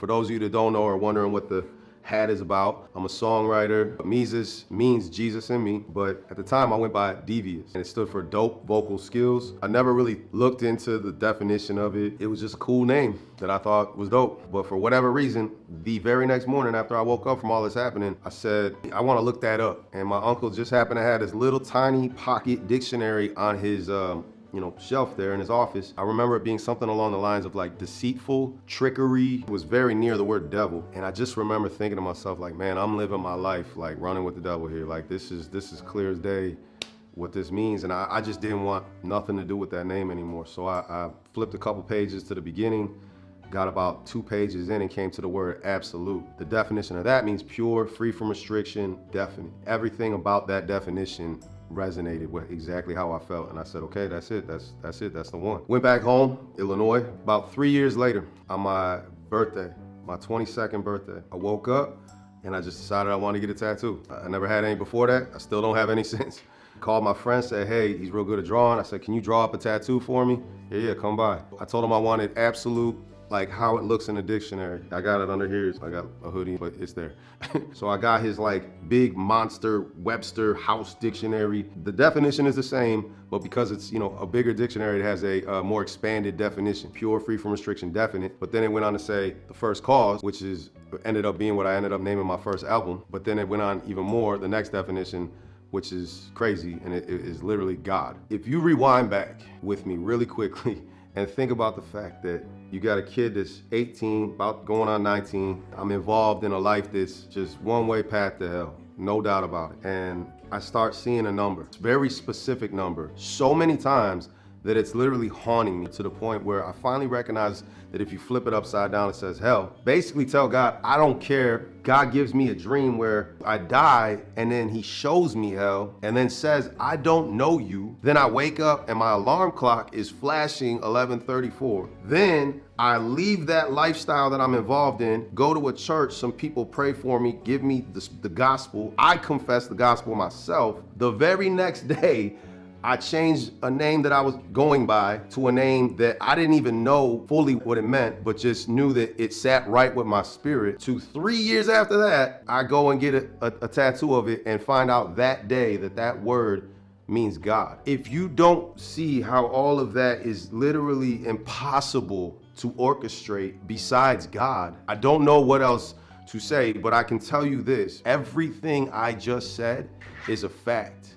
For those of you that don't know or wondering what the hat is about, I'm a songwriter. Mesus means Jesus in me, but at the time I went by Devious, and it stood for dope vocal skills. I never really looked into the definition of it. It was just a cool name that I thought was dope. But for whatever reason, the very next morning after I woke up from all this happening, I said, I want to look that up. And my uncle just happened to have this little tiny pocket dictionary on his shelf there in his office. I remember it being something along the lines of like deceitful, trickery. It was very near the word devil. And I just remember thinking to myself, like, man, I'm living my life like running with the devil here. Like this is clear as day what this means. And I just didn't want nothing to do with that name anymore. So I flipped a couple pages to the beginning, got about 2 pages in and came to the word absolute. The definition of that means pure, free from restriction, definite. Everything about that definition resonated with exactly how I felt. And I said, okay, that's it, that's the one. Went back home, Illinois. About 3 years later, on my birthday, my 22nd birthday, I woke up and I just decided I wanted to get a tattoo. I never had any before that. I still don't have any since. Called my friend, said, hey, he's real good at drawing. I said, can you draw up a tattoo for me? Yeah, come by. I told him I wanted absolute, like how it looks in the dictionary. I got it under here. I got a hoodie, but it's there. So I got his like big monster Webster House dictionary. The definition is the same, but because it's a bigger dictionary, it has a more expanded definition. Pure, free from restriction, definite. But then it went on to say the first cause, which ended up being what I ended up naming my first album. But then it went on even more, the next definition, which is crazy, and it is literally God. If you rewind back with me really quickly and think about the fact that you got a kid that's 18, about going on 19. I'm involved in a life that's just one-way path to hell, no doubt about it. And I start seeing a number, it's a very specific number, so many times that it's literally haunting me to the point where I finally recognize that if you flip it upside down, it says hell. Basically tell God, I don't care. God gives me a dream where I die and then he shows me hell and then says, I don't know you. Then I wake up and my alarm clock is flashing 11:34. Then I leave that lifestyle that I'm involved in, go to a church, some people pray for me, give me the gospel. I confess the gospel myself. The very next day, I changed a name that I was going by to a name that I didn't even know fully what it meant, but just knew that it sat right with my spirit. 3 years after that, I go and get a tattoo of it and find out that day that word means God. If you don't see how all of that is literally impossible to orchestrate besides God, I don't know what else to say, but I can tell you this, everything I just said is a fact.